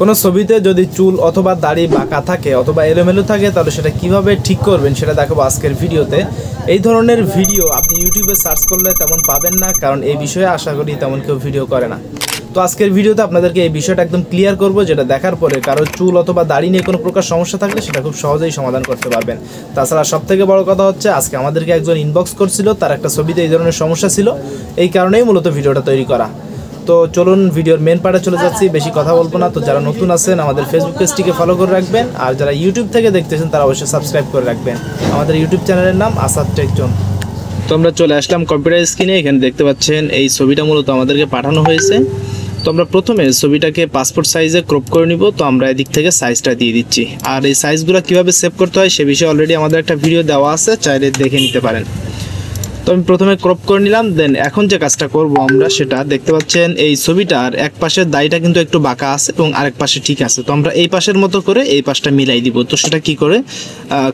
কোনো ছবিতে যদি চুল অথবা দাড়ি বাঁকা থাকে অথবা এলোমেলো থাকে তাহলে সেটা কিভাবে ঠিক করবেন সেটা দেখাবো আজকের ভিডিওতে। এই ধরনের ভিডিও আপনি ইউটিউবে সার্চ করলে তেমন পাবেন না, কারণ এই বিষয়ে আশা করি তেমন কেউ ভিডিও করে না। তো আজকের ভিডিওতে আপনাদেরকে এই বিষয়টা একদম ক্লিয়ার করব, যেটা দেখার পরে কারো চুল অথবা দাড়ি নিয়ে কোনো প্রকার সমস্যা থাকলে সেটা খুব সহজেই সমাধান করতে পারবেন। তাছাড়া সবথেকে বড় কথা হচ্ছে আজকে আমাদেরকে একজন ইনবক্স করছিল, তার একটা ছবিতে এই ধরনের সমস্যা ছিল, এই কারণেই মূলত ভিডিওটা তৈরি করা। তো চলুন ভিডিওর মেন পার্টে চলে যাচ্ছি, বেশি কথা বলবো না। তো যারা নতুন আছেন আমাদের ফেসবুক পেজটিকে ফলো করে রাখবেন, আর যারা ইউটিউব থেকে দেখতেছেন তারা অবশ্যই সাবস্ক্রাইব করে রাখবেন। আমাদের ইউটিউব চ্যানেলের নাম আসাদ টেক জোন। তো আমরা চলে আসলাম কম্পিউটার স্ক্রিনে। এখানে দেখতে পাচ্ছেন এই ছবিটা মূলত আমাদেরকে পাঠানো হয়েছে। তো আমরা প্রথমে ছবিটাকে পাসপোর্ট সাইজে ক্রপ করে নিব। তো আমরা এদিক থেকে সাইজটা দিয়ে দিচ্ছি, আর এই সাইজগুলো কীভাবে সেভ করতে হয় সে বিষয়ে অলরেডি আমাদের একটা ভিডিও দেওয়া আছে, চাইলে দেখে নিতে পারেন। তো আমি প্রথমে ক্রপ করে নিলাম। দেন এখন যে কাজটা করব আমরা, সেটা দেখতে পাচ্ছেন এই ছবিটার এক পাশের দাড়িটা কিন্তু একটু বাঁকা আছে এবং আরেক পাশে ঠিক আছে। তো আমরা এই পাশের মতো করে এই পাশটা মিলাই দিব। তো সেটা কি করে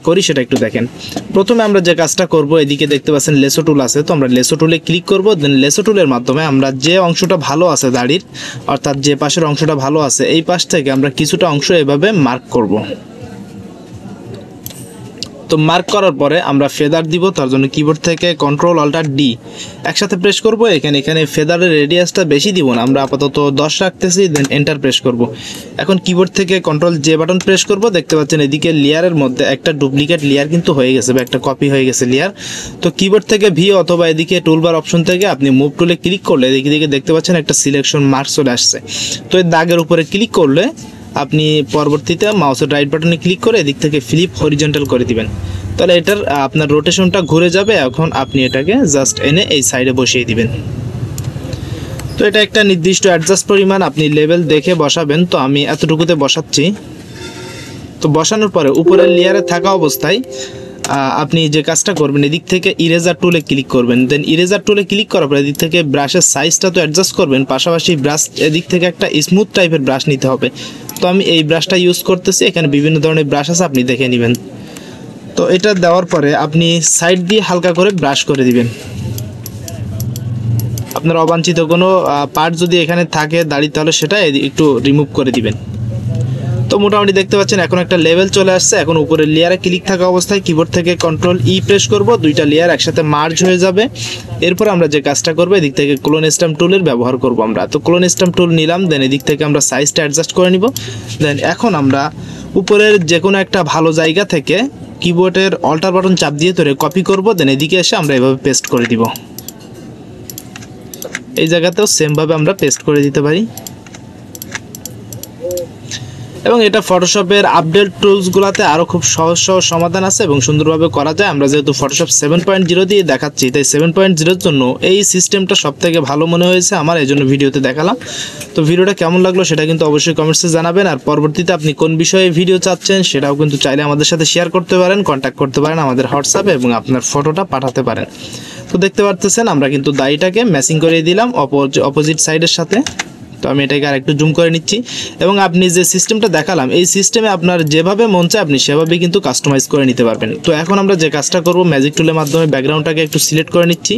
করি সেটা একটু দেখেন। প্রথমে আমরা যে কাজটা করব, এদিকে দেখতে পাচ্ছেন লেসো টুল আছে। তো আমরা লেসো টুলে ক্লিক করব। দেন লেসো টুলের মাধ্যমে আমরা যে অংশটা ভালো আছে দাড়ির, অর্থাৎ যে পাশের অংশটা ভালো আছে এই পাশ থেকে আমরা কিছুটা অংশ এভাবে মার্ক করব। তো মার্ক করার পরে আমরা ফেদার দিব। তার জন্য কিবোর্ড থেকে কন্ট্রোল অল্টার ডি একসাথে প্রেস করব। এখানে ফেদারের রেডিয়াসটা বেশি দিব না, আমরা আপাতত 10 রাখতেছি। দেন এন্টার প্রেস করব। এখন কিবোর্ড থেকে কন্ট্রোল জে বাটন প্রেস করব। দেখতে পাচ্ছেন এদিকে লেয়ারের মধ্যে একটা ডুপ্লিকেট লেয়ার কিন্তু হয়ে গেছে, বা একটা কপি হয়ে গেছে লেয়ার। তো কিবোর্ড থেকে ভি অথবা এদিকে টুলবার অপশন থেকে আপনি মুভ টুলে ক্লিক করলে এদিকে দেখতে পাচ্ছেন একটা সিলেকশন মার্ক চলে আসছে। তো এই দাগের উপরে ক্লিক করলে আপনি পরবর্তীতে মাউসের রাইট বাটনে ক্লিক করে এদিক থেকে ফ্লিপ হরিজন্টাল করে দিবেন। তাহলে এটার আপনার রোটেশনটা ঘুরে যাবে। এখন আপনি এটাকে জাস্ট এনে এই সাইডে বসিয়ে দিবেন। তো এটা একটা নির্দিষ্ট অ্যাডজাস্ট পরিমাণ আপনি লেভেল দেখে বসাবেন। তো আমি এতটুকুতে বসাচ্ছি। তো বসানোর পরে উপরের লেয়ারে থাকা অবস্থায় আপনি যে কাজটা করবেন, এদিক থেকে ইরেজার টুলে ক্লিক করবেন। দেন ইরেজার টুলে ক্লিক করার পরে এদিক থেকে ব্রাশের সাইজটা তো অ্যাডজাস্ট করবেন, পাশাপাশি ব্রাশ এদিক থেকে একটা স্মুথ টাইপের ব্রাশ নিতে হবে। তো আমি এই ব্রাশটা ইউজ করতেছি। এখানে বিভিন্ন ধরনের ব্রাশ আছে, আপনি দেখে নেবেন। তো এটা দেওয়ার পরে আপনি সাইড দিয়ে হালকা করে ব্রাশ করে দিবেন। আপনার অবাঞ্ছিত কোনো পার্ট যদি এখানে থাকে দাড়ি, তাহলে সেটা একটু রিমুভ করে দিবেন। তো মোটামুটি দেখতে পাচ্ছেন এখন একটা লেভেল চলে আসছে। এখন উপরের লেয়ারে ক্লিক থাকা অবস্থায় কিবোর্ড থেকে কন্ট্রোল ই প্রেস করব, দুইটা লেয়ার একসাথে মার্জ হয়ে যাবে। এরপর আমরা যে কাজটা করবো, এদিক থেকে ক্লোন স্ট্যাম্প টুলের ব্যবহার করব আমরা। তো ক্লোন স্ট্যাম্প টুল নিলাম। দেন এদিক থেকে আমরা সাইজটা অ্যাডজাস্ট করে নিব। দেন এখন আমরা উপরের যে কোনো একটা ভালো জায়গা থেকে কিবোর্ডের অল্টার বাটন চাপ দিয়ে ধরে কপি করব। দেন এদিকে এসে আমরা এভাবে পেস্ট করে দিব। এই জায়গাতেও সেমভাবে আমরা পেস্ট করে দিতে পারি। এবং এটা ফটোশপের আপডেট টুলসগুলোতে আরও খুব সহজ সমাধান আছে এবং সুন্দরভাবে করা যায়। আমরা যেহেতু ফটোশপ 7.0 দিয়ে দেখাচ্ছি, তাই 7.0-র জন্য এই সিস্টেমটা সবথেকে ভালো মনে হয়েছে আমার, এই জন্য ভিডিওতে দেখালাম। তো ভিডিওটা কেমন লাগলো সেটা কিন্তু অবশ্যই কমেন্টসে জানাবেন। আর পরবর্তীতে আপনি কোন বিষয়ে ভিডিও চাচ্ছেন সেটাও কিন্তু চাইলে আমাদের সাথে শেয়ার করতে পারেন, কন্ট্যাক্ট করতে পারেন আমাদের হোয়াটসঅ্যাপে, এবং আপনার ফটোটা পাঠাতে পারেন। তো দেখতে পারতেছেন আমরা কিন্তু দাড়িটাকে ম্যাচিং করে দিলাম অপোজিট সাইডের সাথে। তো আমি এটাকে আর একটু জুম করে নিচ্ছি। এবং আপনি যে সিস্টেমটা দেখালাম, এই সিস্টেমে আপনার যেভাবে মন চায় আপনি সেভাবেই কিন্তু কাস্টমাইজ করে নিতে পারবেন। তো এখন আমরা যে কাজটা করব, ম্যাজিক টুলের মাধ্যমে ব্যাকগ্রাউন্ডটাকে একটু সিলেক্ট করে নিচ্ছি।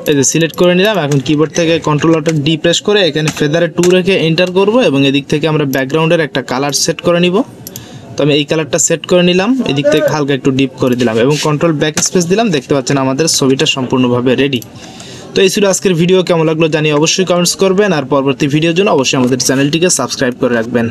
এই যে সিলেক্ট করে নিলাম। এখন কিবোর্ড থেকে কন্ট্রোল অল্টার ডি প্রেস করে এখানে ফেদারে 2 রেখে এন্টার করব, এবং এদিক থেকে আমরা ব্যাকগ্রাউন্ডের একটা কালার সেট করে নিব। তো আমি এই কালারটা সেট করে নিলাম, এদিক থেকে হালকা একটু ডিপ করে দিলাম এবং কন্ট্রোল ব্যাক স্পেস দিলাম। দেখতে পাচ্ছেন আমাদের ছবিটা সম্পূর্ণভাবে রেডি। তো এই ছিল আজকের ভিডিও। কেমন লাগলো জানিয়ে অবশ্যই কমেন্টস করবেন, আর পরবর্তী ভিডিওর জন্য অবশ্যই আমাদের চ্যানেলটিকে সাবস্ক্রাইব করে রাখবেন।